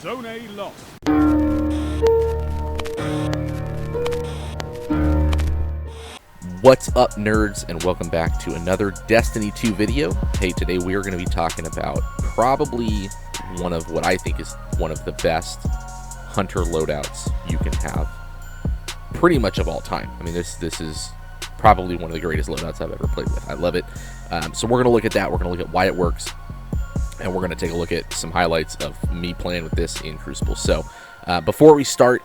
Zone A lost. What's up, nerds, and welcome back to another Destiny 2 video. Hey, today we are going to be talking about probably one of what I think is one of the best hunter loadouts you can have pretty much of all time. I mean, this is probably one of the greatest loadouts I've ever played with. I love it. So we're going to look at that. We're going to look at why it works, and we're going to take a look at some highlights of me playing with this in Crucible. So before we start,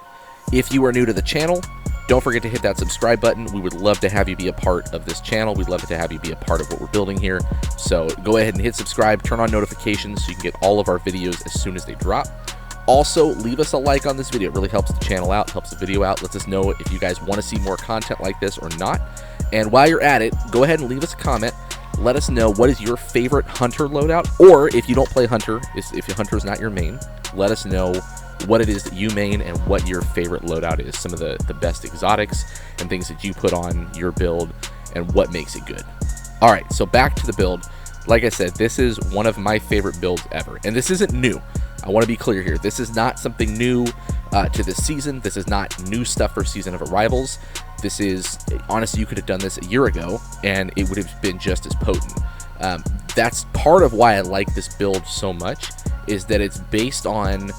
if you are new to the channel, don't forget to hit that subscribe button. We would love to have you be a part of this channel. We'd love to have you be a part of what we're building here. So go ahead and hit subscribe, turn on notifications so you can get all of our videos as soon as they drop. Also, leave us a like on this video. It really helps the channel out, helps the video out, lets us know if you guys want to see more content like this or not. And while you're at it, go ahead and leave us a comment. Let us know what is your favorite hunter loadout, or if you don't play hunter, if your hunter is not your main, let us know what it is that you main and what your favorite loadout is, some of the best exotics and things that you put on your build and what makes it good. All right, so back to the build. Like I said, this is one of my favorite builds ever, and this isn't new. I want to be clear here. This is not something new to this season. This is not new stuff for Season of Arrivals. This is, honestly, you could have done this a year ago and it would have been just as potent. That's part of why I like this build so much, is that it's based on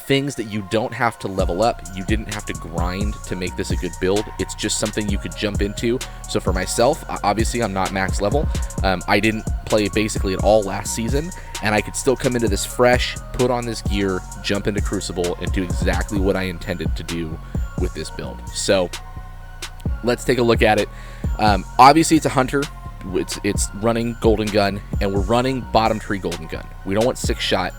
things that you don't have to level up. You didn't have to grind to make this a good build. It's just something you could jump into. So for myself, obviously I'm not max level. I didn't play basically at all last season, and I could still come into this fresh, put on this gear, jump into Crucible, and do exactly what I intended to do with this build. So let's take a look at it. Obviously it's a hunter. It's running golden gun, and we're running bottom tree golden gun. We don't want 6-shot,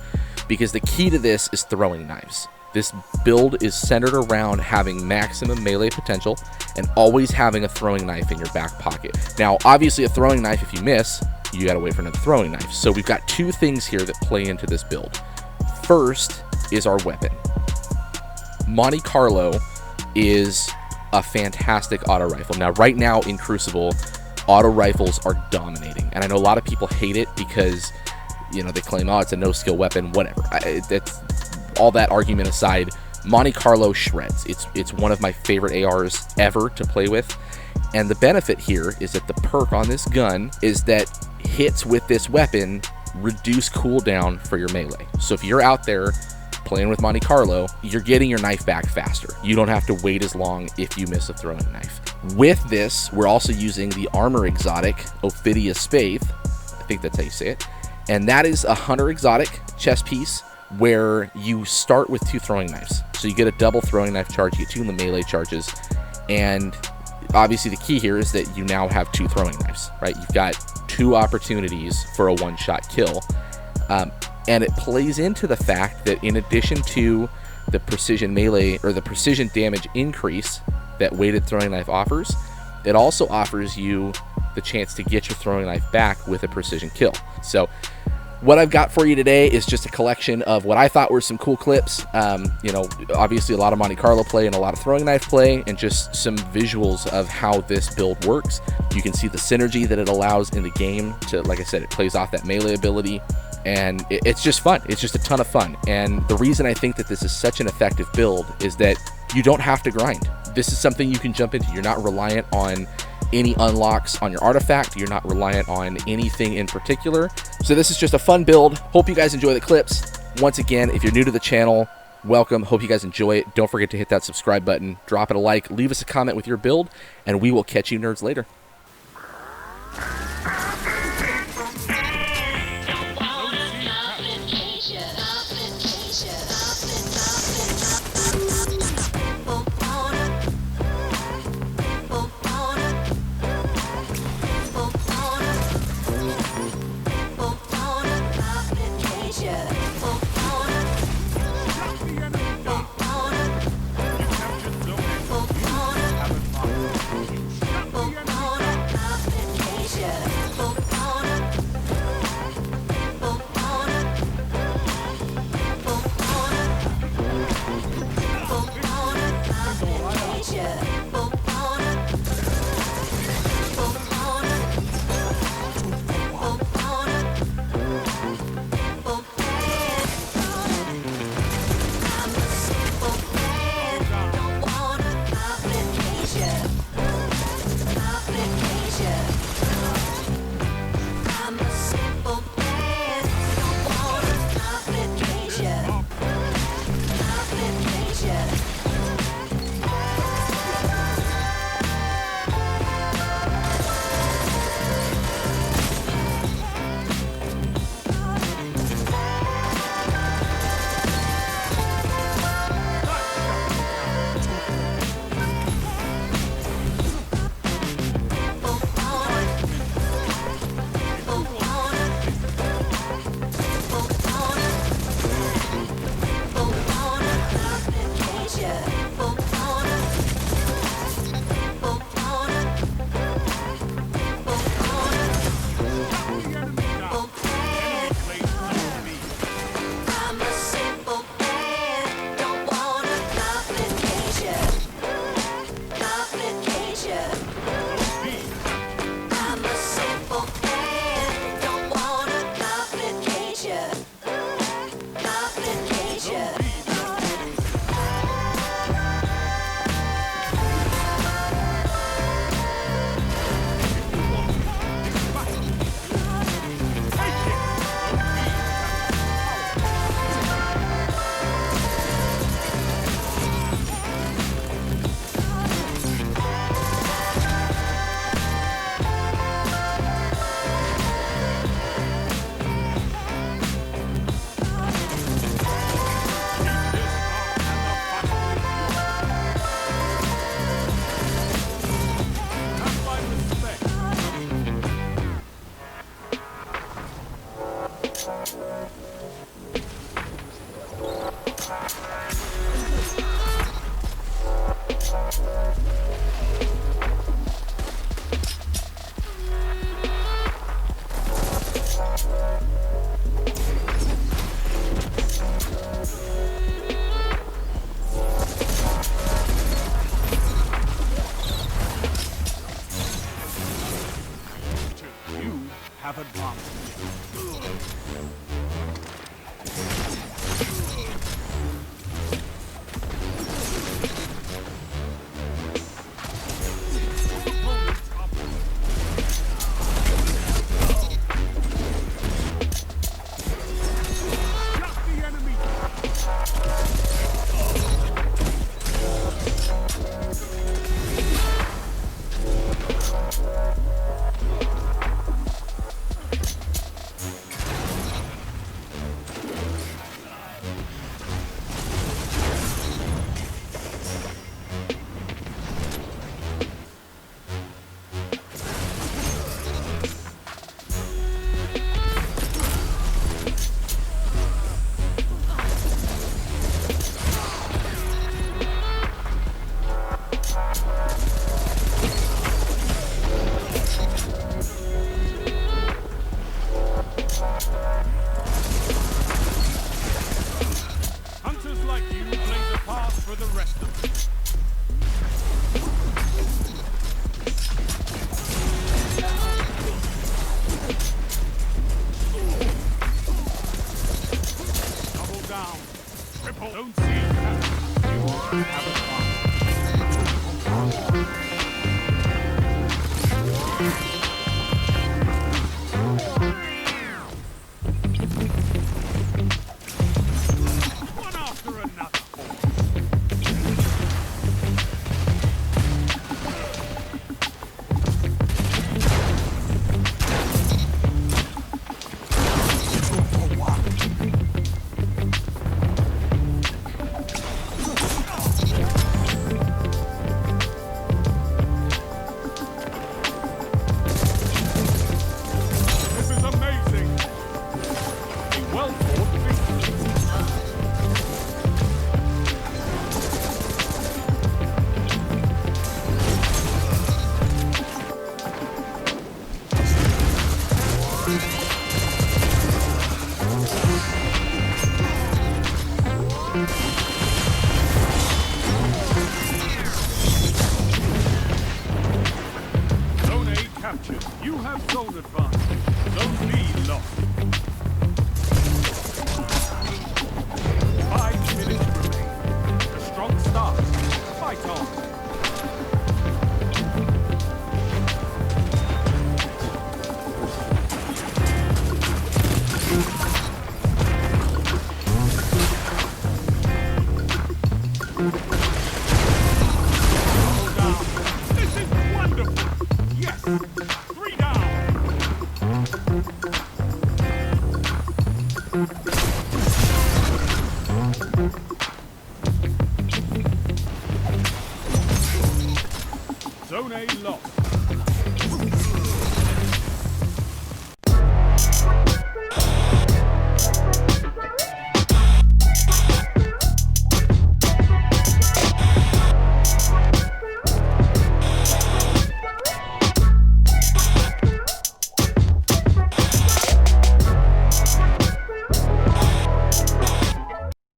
because the key to this is throwing knives. This build is centered around having maximum melee potential and always having a throwing knife in your back pocket. Now, obviously a throwing knife, if you miss, you gotta wait for another throwing knife. So we've got two things here that play into this build. First is our weapon. Monte Carlo is a fantastic auto rifle. Now, right now in Crucible, auto rifles are dominating, and I know a lot of people hate it because, you know, they claim, oh, it's a no-skill weapon, whatever. That's all that argument aside. Monte Carlo shreds. It's one of my favorite ARs ever to play with, and the benefit here is that the perk on this gun is that hits with this weapon reduce cooldown for your melee. So if you're out there playing with Monte Carlo, you're getting your knife back faster. You don't have to wait as long if you miss a throwing knife. With this, we're also using the armor exotic, Ophidia Spathe. I think that's how you say it. And that is a hunter exotic chest piece where you start with 2 throwing knives. So you get a double throwing knife charge, you get 2 in the melee charges, and obviously the key here is that you now have 2 throwing knives, right? You've got 2 opportunities for a one-shot kill. And it plays into the fact that in addition to the precision melee or the precision damage increase that weighted throwing knife offers, it also offers you the chance to get your throwing knife back with a precision kill. So what I've got for you today is just a collection of what I thought were some cool clips. You know, obviously a lot of Monte Carlo play and a lot of throwing knife play, and just some visuals of how this build works. You can see the synergy that it allows in the game to, like I said, it plays off that melee ability, and it's just fun. It's just a ton of fun. And the reason I think that this is such an effective build is that you don't have to grind. This is something you can jump into. You're not reliant on any unlocks on your artifact. You're not reliant on anything in particular. So this is just a fun build. Hope you guys enjoy the clips. Once again, if you're new to the channel, welcome. Hope you guys enjoy it. Don't forget to hit that subscribe button, drop it a like, leave us a comment with your build, and we will catch you nerds later. have advanced. Don't see it. You have one after another. You have zone advantage. Zone B lost. 5 minutes remain. A strong start. Fight on.